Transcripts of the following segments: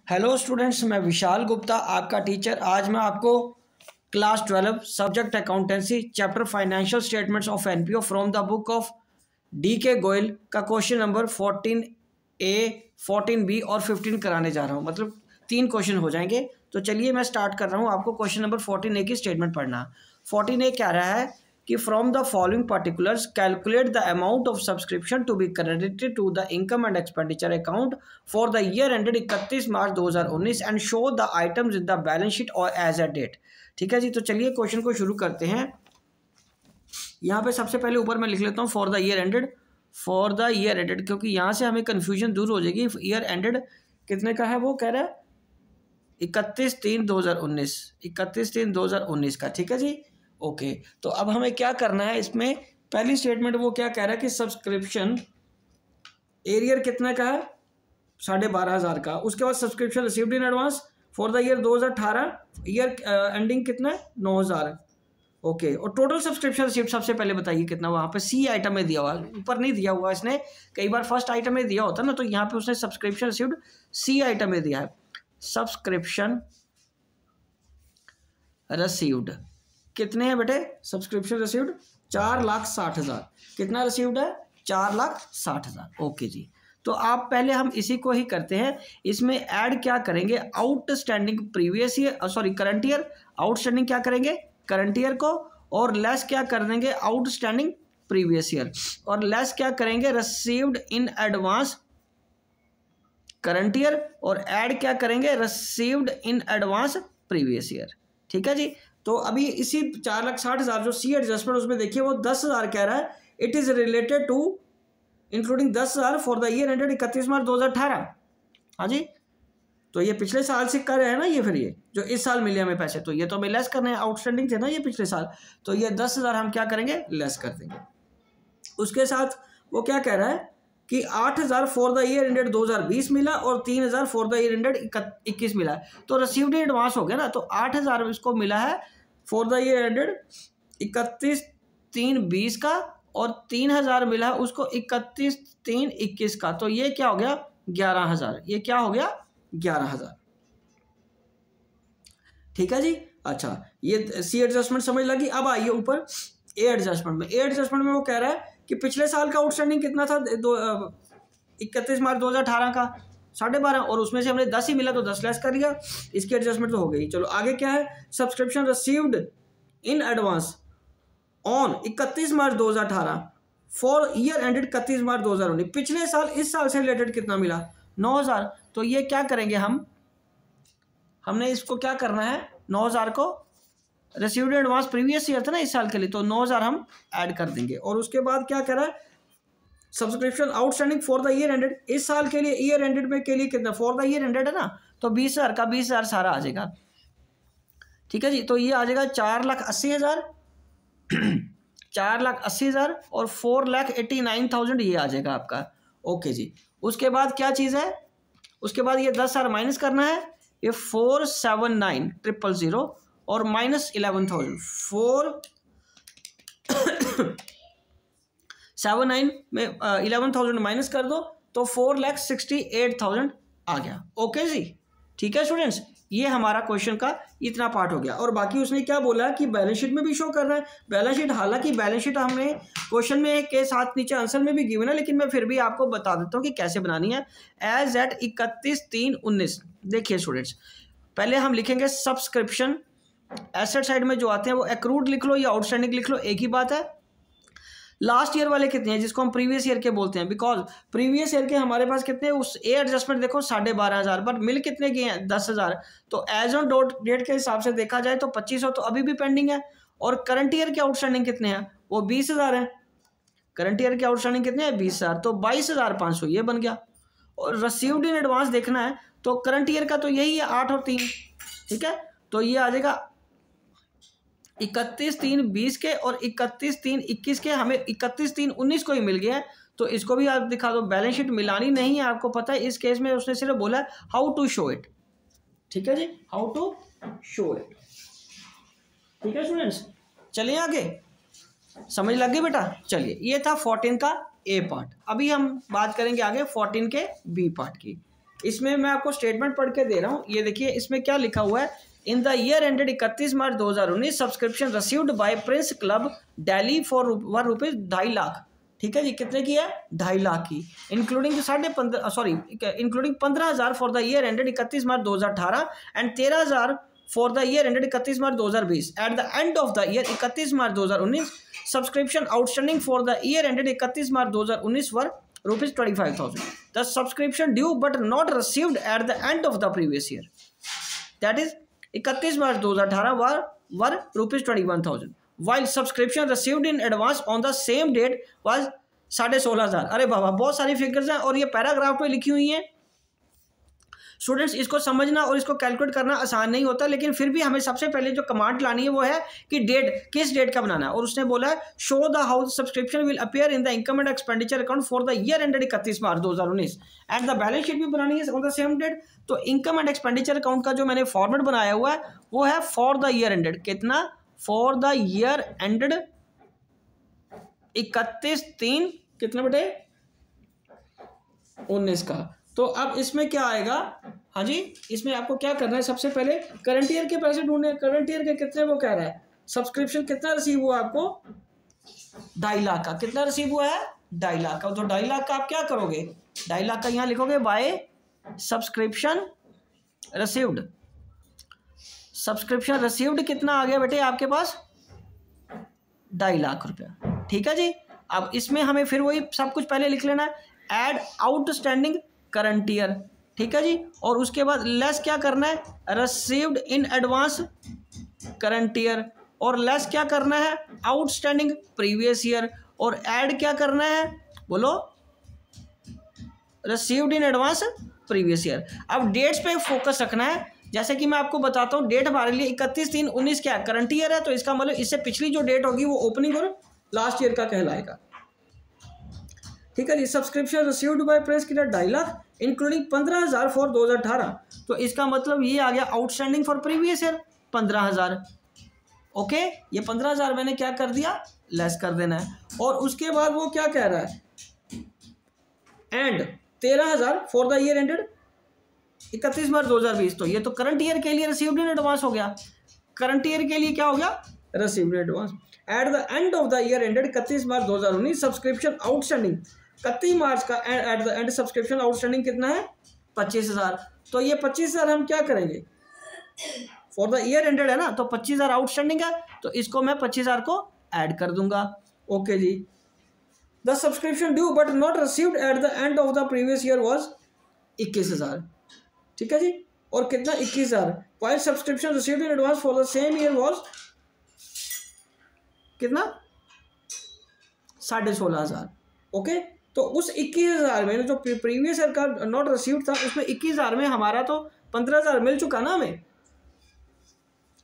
Hello students, मैं विशाल गुप्ता आपका teacher. आज मैं आपको class 12 subject accountancy chapter financial statements of NPO from the book of DK. Goyal का क्वेश्चन नंबर 14A, 14B और 15 कराने जा रहा हूँ। मतलब 3 क्वेश्चन हो जाएंगे। तो चलिए मैं स्टार्ट कर रहा हूँ। आपको क्वेश्चन नंबर 14A की स्टेटमेंट पढ़ना। 14A क्या रहा है कि from the following particulars calculate the amount of subscription to be credited to the income and expenditure account for the year ended 31 March 2019 and show the items in the balance sheet और as a date. ठीक है जी। तो चलिए question को शुरू करते हैं। यहाँ पे सबसे पहले ऊपर मैं लिख लेता हूँ फॉर द ईयर एंडेड, क्योंकि यहाँ से हमें कन्फ्यूजन दूर हो जाएगी। ईयर एंडेड कितने का है, वो कह रहा है 31/3/2019 का। ठीक है जी, ओके। तो अब हमें क्या करना है, इसमें पहली स्टेटमेंट वो क्या कह रहा है कि सब्सक्रिप्शन एरियर कितने का है, 12,500 का। उसके बाद subscription received in advance for the year 2018, year ending कितना है 9,000। ओके। और टोटल सब्सक्रिप्शन रिसीव्ड सबसे पहले बताइए कितना, वहाँ पे सी आइटम में दिया हुआ, ऊपर नहीं दिया हुआ इसने। कई बार फर्स्ट आइटम में दिया होता ना, तो यहाँ पे उसने सब्सक्रिप्शन रिसीव्ड सी आइटम में दिया है। सब्सक्रिप्शन रिसीव्ड कितने हैं बेटे, सब्सक्रिप्शन रिसीव्ड 4,60,000। कितना रिसीव्ड है, 4,60,000। ओके जी। तो आप पहले हम इसी को ही करते हैं। इसमें ऐड क्या करेंगे, outstanding previous year, sorry current year. Outstanding क्या करेंगे, करंट ईयर को, और लेस क्या कर देंगे, आउटस्टैंडिंग प्रीवियस ईयर, और लेस क्या करेंगे, received in advance current year, और ऐड क्या करेंगे, received in advance previous year. ठीक है जी। तो अभी इसी 4,60,000 जो सी एडजस्टमेंट उसमें देखिए वो 10,000 कह रहा है। It is related to including 10,000 for the year ended 31 March 2018। हाँ जी। तो ये पिछले साल से कर रहे हैं ना, ये फिर ये जो इस साल मिले हमें पैसे, तो ये तो हमें लेस करने हैं, आउटस्टैंडिंग थे ना ये पिछले साल, तो ये 10,000 हम क्या करेंगे, लेस कर देंगे। उसके साथ वो क्या कह रहा है कि 8,000 फॉर द ईयर एंडेड 2020 मिला और 3,000 फॉर द ईयर एंडेड 21 मिला है। तो रिसीव्ड एडवांस हो गया ना, तो 8,000 इसको मिला है फॉर द ईयर एंडेड 31/3/20 का, और 3,000 मिला है उसको 31/3/21 का। तो ये क्या हो गया, 11,000। ये क्या हो गया, 11,000। ठीक है जी। अच्छा, ये सी एडजस्टमेंट समझ लगी। अब आइए ऊपर ए एडजस्टमेंट में। ए एडजस्टमेंट में वो कह रहा है कि पिछले साल का आउटस्टैंडिंग कितना था, 31 मार्च 2018 का 12,500, और उसमें से हमने 10 ही मिला तो 10 लेस कर लिया। इसकी एडजस्टमेंट तो हो गई। चलो आगे क्या है, subscription received in advance on 31 March 2018 for year ended 31 March 2019। पिछले साल इस साल से रिलेटेड कितना मिला, 9,000। तो ये क्या करेंगे हमने इसको क्या करना है, 9,000 को रिसीव्ड एडवांस प्रीवियस ईयर था ना इस साल के लिए, तो 9,000 हम ऐड कर देंगे। और उसके बाद क्या कह रहा है, subscription outstanding for the year ended, इस साल के लिए ईयर एंडेड में के लिए कितना, फॉर द ईयर एंडेड है ना, तो 20,000 का 20,000 सारा आ जाएगा। ठीक है जी। तो ये आ जाएगा 4,80,000 4,80,000 और 4,89,000 ये आ जाएगा आपका। ओके जी। उसके बाद क्या चीज़ है, उसके बाद ये 10,000 माइनस करना है, ये 479,000 और माइनस 11,000, 479 में 11,000 माइनस कर दो तो 4,68,000 आ गया। ओके जी। ठीक है स्टूडेंट्स, ये हमारा क्वेश्चन का इतना पार्ट हो गया। और बाकी उसने क्या बोला कि बैलेंस शीट में भी शो कर रहा है। बैलेंस शीट, हालांकि बैलेंस शीट हमने क्वेश्चन में के साथ नीचे आंसर में भी गिवन है, लेकिन मैं फिर भी आपको बता देता हूँ कि कैसे बनानी है। As at 31/3/19। देखिए स्टूडेंट्स, पहले हम लिखेंगे सब्सक्रिप्शन। एसेट साइड में जो आते हैं वो एक्रूड लिख लो या आउटस्टैंडिंग लिख लो, एक ही बात है। लास्ट ईयर वाले कितने हैं, जिसको हम प्रीवियस ईयर के बोलते हैं, बिकॉज प्रीवियस ईयर के हमारे पास कितने, उस ए एडजस्टमेंट देखो 12,500, पर मिल कितने गए हैं, 10,000। तो एज ऑन डेट के हिसाब से देखा जाए तो 2,500 तो अभी भी पेंडिंग है। और करंट ईयर के आउटस्टैंडिंग कितने हैं, वो 20,000 है। करंट ईयर के आउटस्टैंडिंग कितने हैं, 20,000, तो 22,500 ये बन गया। और रिसीव्ड इन एडवांस देखना है तो करंट ईयर का तो यही है 8 और 3। ठीक है। तो ये आ जाएगा 31/3/20 के और 31/3/21 के, हमें 31/3/19 को ही मिल गया है। तो इसको भी आप दिखा दो। बैलेंस शीट मिलानी नहीं है, आपको पता है। इस केस में उसने सिर्फ बोला हाउ टू शो इट। ठीक है जी, हाउ टू शो इट। ठीक है स्टूडेंट्स, चलिए आगे, समझ लग गई बेटा। चलिए, ये था 14 का ए पार्ट। अभी हम बात करेंगे आगे 14 के बी पार्ट की। इसमें मैं आपको स्टेटमेंट पढ़ के दे रहा हूँ। ये देखिए इसमें क्या लिखा हुआ है, in the year ended 31 March 2019 subscription received by Prince club Delhi for ₹2.5 lakh. ठीक है जी, कितने की है? 2.5 लाख की, including including 15,000 for the year ended 31 March 2018 and 13,000 for the year ended 31 March 2020। Eight the end of the year 31 March 2019 subscription outstanding for the year ended 31 March 2019 were ₹25,000। The subscription due but not received at the end of the previous year, that is 31 March 2018 were ₹21,000, while subscription received in advance on the same date was 16,500। अरे बाबा, बहुत सारी figures हैं और ये paragraph में लिखी हुई हैं। स्टूडेंट्स, इसको समझना और इसको कैलकुलेट करना आसान नहीं होता, लेकिन फिर भी हमें सबसे पहले जो कमांड लानी है वो है कि डेट, किस डेट का बनाना है। और उसने बोला है show the how subscription will appear in the income and expenditure account for the year ended 31 March 2019 and the balance sheet भी बनानी है ऑन द सेम डेट। तो इनकम एंड एक्सपेंडिचर अकाउंट का जो मैंने फॉर्मेट बनाया हुआ है वो है फॉर द ईयर एंडेड, कितना? फॉर द ईयर एंडेड 31/3 कितना बेटे? 19 का। तो अब इसमें क्या आएगा? हाँ जी, इसमें आपको क्या करना है, सबसे पहले करंट ईयर के पैसे ढूंढने। करंट ईयर के कितने वो कह रहा है, सब्सक्रिप्शन कितना रिसीव हुआ आपको? 2.5 लाख का। कितना रिसीव हुआ है? 2.5 लाख का। तो 2.5 लाख का आप क्या करोगे? 2.5 लाख का यहाँ लिखोगे by subscription received. Subscription received कितना आ गया बेटे आपके पास? 2.5 लाख रुपया। ठीक है जी। अब इसमें हमें फिर वही सब कुछ पहले लिख लेना है, एड आउटस्टैंडिंग करंट ईयर। ठीक है जी। और उसके बाद लेस क्या करना है? Received in advance current year. और लेस क्या करना है? Outstanding previous year. और ऐड क्या करना है? बोलो, received in advance previous year. अब डेट्स पे फोकस रखना है। जैसे कि मैं आपको बताता हूँ, डेट हमारे लिए 31/3/19 क्या है? करंट ईयर है, तो इसका मतलब इससे पिछली जो डेट होगी वो ओपनिंग और लास्ट ईयर का कहलाएगा। ठीक है जी। सब्सक्रिप्शन रिसीव्ड बाय प्रेस की 2.5 लाख इंक्लूडिंग 15,000 फॉर 2018। तो इसका मतलब ये आ गया outstanding for previous year 15,000। Okay, ये 15,000 मैंने क्या कर दिया? लेस कर देना है। और उसके बाद वो क्या कह रहा है? And 13,000 for the year ended 31 मार्च 2020। तो ये तो करंट ईयर के लिए रिसीव्ड इन एडवांस हो गया। करंट ईयर के लिए क्या हो गया? Received in advance. Eight the end of the year ended 31 March 2019 subscription outstanding 31 March का eight the and subscription outstanding कितना है? 25,000। तो ये 25,000 हम क्या करेंगे? फॉर द ईयर एंडेड है ना, तो 25,000 आउटस्टैंडिंग है, तो इसको मैं 25,000 को ऐड कर दूंगा। ओके जी। The subscription due but not received at the end of the previous year was 21,000। ठीक है जी। और कितना? 21,000। While subscription received in advance for the same year was कितना? 16,500। ओके, तो उस 21,000 में जो प्रीवियस ईयर का नॉट रिसीव्ड था, उसमें 21,000 में हमारा तो 15,000 मिल चुका ना हमें।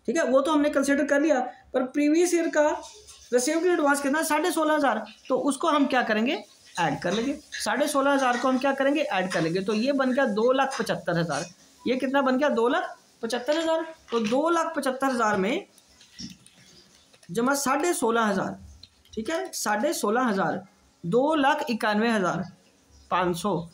ठीक है, वो तो हमने कंसिडर कर लिया, पर प्रीवियस ईयर का रिसीव्ड इन एडवांस कितना? 16,500। तो उसको हम क्या करेंगे? ऐड कर लेंगे। 16,500 को हम क्या करेंगे? ऐड कर लेंगे। तो ये बन गया 2,75,000। ये कितना बन गया? 2,75,000। तो 2,75,000 में जमा 16,500, ठीक है, 16,500, 2,91,500।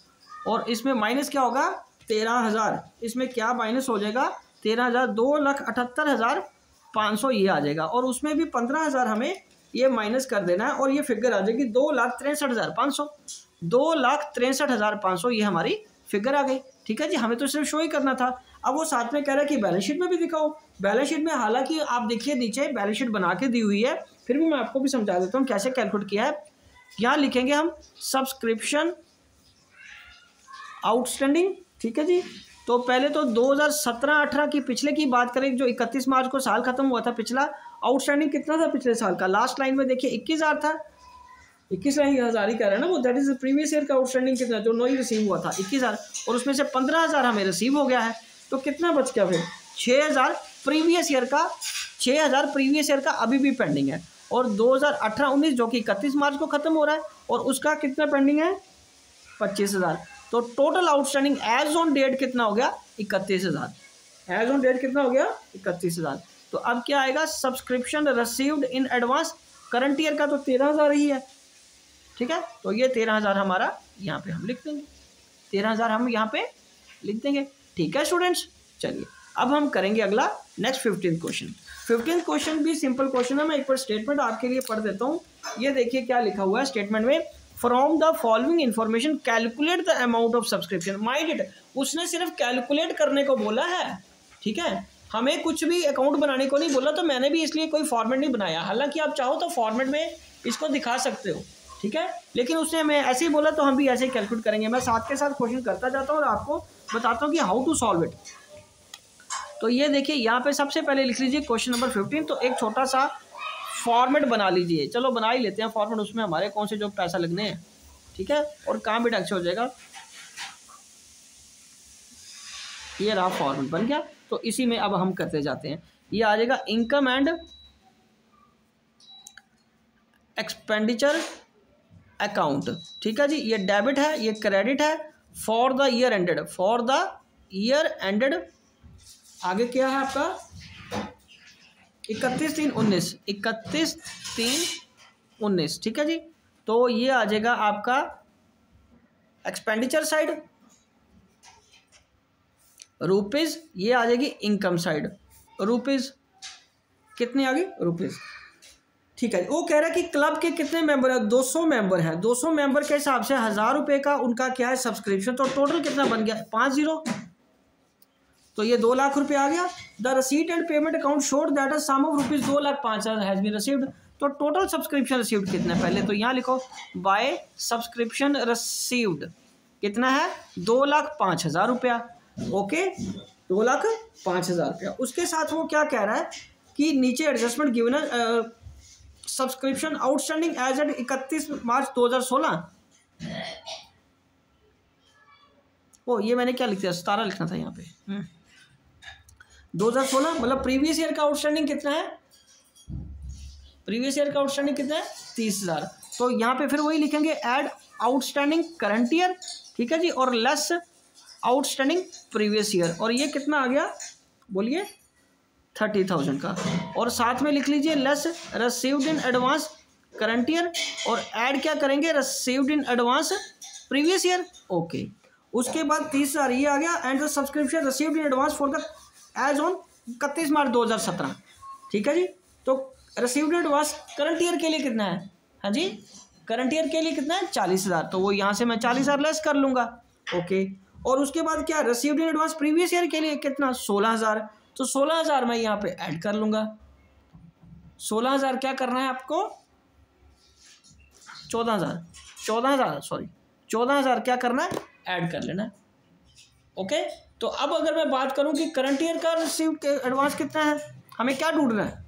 और इसमें माइनस क्या होगा? 13,000। इसमें क्या माइनस हो जाएगा? 13,000, 2,78,500 ये आ जाएगा। और उसमें भी 15,000 हमें ये माइनस कर देना है, और ये फिगर आ जाएगी 2,63,500। 2,63,500 ये हमारी फिगर आ गई। ठीक है जी। हमें तो सिर्फ शो ही करना था। अब वो साथ में कह रहा है कि बैलेंस शीट में भी दिखाओ। बैलेंस शीट में हालांकि आप देखिए नीचे बैलेंस शीट बना के दी हुई है, फिर भी मैं आपको भी समझा देता हूँ कैसे कैलकुलेट किया है। यहाँ लिखेंगे हम सब्सक्रिप्शन आउटस्टैंडिंग। ठीक है जी। तो पहले तो 2017-18 की पिछले की बात करें, जो 31 मार्च को साल खत्म हुआ था, पिछला आउटस्टैंडिंग कितना था पिछले साल का? लास्ट लाइन में देखिए 21,000 था। 21,000 ही कह रहा है ना वो, दैट इज प्रीवियस ईयर का आउटस्टैंडिंग कितना जो नहीं रिसीव हुआ था? 21,000। और उसमें से 15,000 हमें रिसीव हो गया है, तो कितना बच गया फिर? 6,000 प्रीवियस ईयर का। 6,000 प्रीवियस ईयर का अभी भी पेंडिंग है। और 2018-19 जो कि 31 मार्च को खत्म हो रहा है, और उसका कितना पेंडिंग है? 25,000। तो total outstanding as on date कितना हो गया? 31,000। एज ऑन डेट कितना हो गया? 31,000। तो अब क्या आएगा? Subscription received in advance current year का तो 13,000 ही है। ठीक है, तो ये 13,000 हमारा यहाँ पे हम लिख देंगे। 13,000 हम यहाँ पे लिख देंगे। ठीक है स्टूडेंट्स, चलिए अब हम करेंगे अगला next 15th question. 15th question भी सिंपल क्वेश्चन है, मैं एक बार स्टेटमेंट आपके लिए पढ़ देता हूँ। ये देखिए क्या लिखा हुआ है स्टेटमेंट में, from the following information calculate the amount of subscription. Mind उसने सिर्फ कैलकुलेट करने को बोला है, ठीक है, हमें कुछ भी अकाउंट बनाने को नहीं बोला, तो मैंने भी इसलिए कोई फॉर्मेट नहीं बनाया। हालांकि आप चाहो तो फॉर्मेट में इसको दिखा सकते हो, ठीक है, लेकिन उसने हमें ऐसे ही बोला तो हम भी ऐसे ही कैलकुलेट करेंगे। मैं साथ के साथ क्वेश्चन करता जाता हूँ और आपको बताता हूँ कि हाउ टू सॉल्व इट। तो ये देखिए यहाँ पे सबसे पहले लिख लीजिए क्वेश्चन नंबर 15। तो एक छोटा सा फॉर्मेट बना लीजिए, चलो बना ही लेते हैं फॉर्मेट, उसमें हमारे कौन से जो पैसा लगने हैं, ठीक है, और काम भी ढंग से हो जाएगा। ये रहा फॉर्मेट बन गया। तो इसी में अब हम करते जाते हैं। ये आ जाएगा इनकम एंड एक्सपेंडिचर अकाउंट, ठीक है जी। ये डेबिट है, ये क्रेडिट है, for the year ended, for the year ended. आगे क्या है आपका 31/3/19, 31/3/19, ठीक है जी। तो ये आ जाएगा आपका एक्सपेंडिचर साइड रुपीज, ये आ जाएगी इनकम साइड रुपीज। कितनी आ गई रुपीज, ठीक है। वो कह रहा है कि क्लब के कितने मेंबर है, 200 मेंबर है। 200 मेंबर के हिसाब से 1000 रुपये का उनका क्या है सब्सक्रिप्शन। तो टोटल कितना बन गया 50, तो ये 2 लाख रुपये आ गया। The receipt and payment account showed that a sum of rupees 2,05,000 has been received. तो टोटल सब्सक्रिप्शन रिसीव्ड कितना है पहले तो यहाँ लिखो, बाय सब्सक्रिप्शन रिसीव्ड कितना है 2,05,000 रुपया। ओके, 2,05,000 रुपया। उसके साथ वो क्या कह रहा है कि नीचे एडजस्टमेंट गिवन है, सब्सक्रिप्शन आउटस्टैंडिंग एज एट 31 मार्च 2016। ओ ये मैंने क्या लिख दिया, 17 लिखना था यहाँ पे। 2016 मतलब प्रीवियस ईयर का आउटस्टैंडिंग कितना है, प्रीवियस ईयर का आउटस्टैंडिंग कितना है 30,000। तो यहाँ पे फिर वही लिखेंगे ऐड आउटस्टैंडिंग करंट ईयर, ठीक है जी, और लेस आउटस्टैंडिंग प्रीवियस ईयर। और ये कितना आ गया बोलिए 30,000 का। और साथ में लिख लीजिए less received in advance current year, और ऐड क्या करेंगे received in advance previous year. Okay, उसके बाद 30,000 ये आ गया। And the subscription received in advance for the as on 31 March 2017, ठीक है जी। तो received in advance current year के लिए कितना है, हाँ जी, करंट ईयर के लिए कितना है 40,000। तो वो यहाँ से मैं 40,000 लेस कर लूँगा। ओके, और उसके बाद क्या received in advance previous year के लिए कितना 16,000। तो 16,000 मैं यहाँ पे ऐड कर लूँगा। 16,000 क्या करना है आपको 14,000 क्या करना है ऐड कर लेना है। ओके, तो अब अगर मैं बात करूं कि करंट ईयर का रिसीव्ड एडवांस कितना है, हमें क्या ढूंढना है,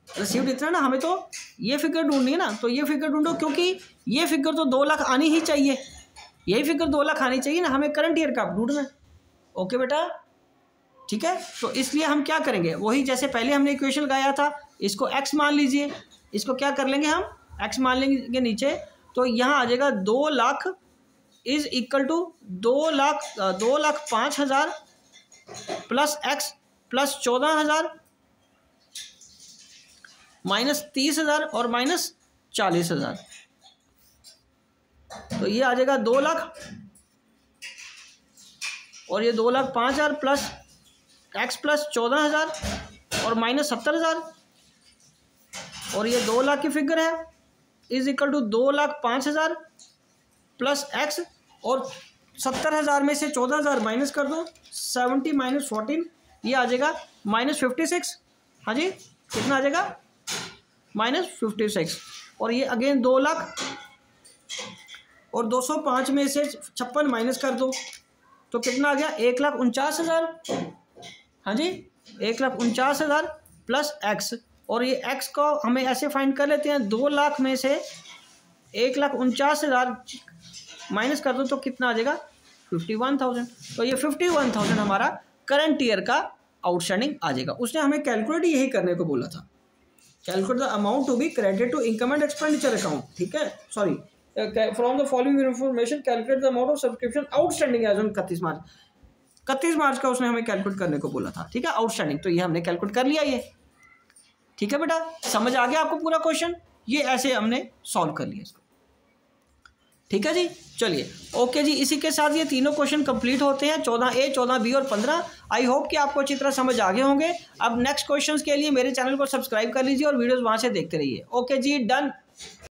रिसीव्ड इतना ना, हमें तो ये फिगर ढूंढनी है ना। तो ये फिगर ढूंढो, क्योंकि ये फिगर तो 2 लाख आनी ही चाहिए, यही फिगर 2 लाख आनी चाहिए ना, हमें करंट ईयर का ढूंढना है। ओके बेटा, ठीक है। तो इसलिए हम क्या करेंगे, वही जैसे पहले हमने इक्वेशन लगाया था, इसको x मान लीजिए, इसको क्या कर लेंगे हम x मान लेंगे नीचे। तो यहाँ आ जाएगा 2 lakh is equal to 2,05,000 plus x plus 14,000 minus 30,000 और माइनस 40,000। तो ये आ जाएगा 2 लाख, और ये 2,05,000 प्लस x प्लस 14,000 और माइनस 70,000, और ये 2 लाख की फिगर है is equal to 2,05,000 plus x, और 70,000 में से 14,000 माइनस कर दो, 70 माइनस 14, ये आ जाएगा माइनस 56। हाँ जी, कितना आ जाएगा माइनस 56। और ये अगेन 2 लाख, और 205 में से 56 माइनस कर दो, तो कितना आ गया 1,49,000। हाँ जी, 1,49,000 प्लस x, और ये x को हमें ऐसे फाइंड कर लेते हैं, 2 लाख में से 1,49,000 माइनस कर दो तो कितना आ जाएगा 51,000। तो ये 51,000 हमारा करंट ईयर का आउटस्टैंडिंग आ जाएगा। उसने हमें कैलकुलेट यही करने को बोला था, calculate the amount to be credit to income and expenditure account, ठीक है, sorry, from the following information calculate the amount of subscription outstanding as on 31 March का उसने हमें कैलकुलेट करने को बोला था, ठीक है, आउटस्टैंडिंग। तो ये हमने कैलकुलेट कर लिया ये, ठीक है बेटा, समझ आ गया आपको पूरा क्वेश्चन, ये ऐसे हमने सॉल्व कर लिया इसको, ठीक है जी। चलिए ओके जी, इसी के साथ ये तीनों क्वेश्चन कंप्लीट होते हैं, 14A, 14B और 15। आई होप कि आपको अच्छी तरह समझ आ गए होंगे। अब नेक्स्ट क्वेश्चंस के लिए मेरे चैनल को सब्सक्राइब कर लीजिए और वीडियोस वहां से देखते रहिए। ओके जी, डन।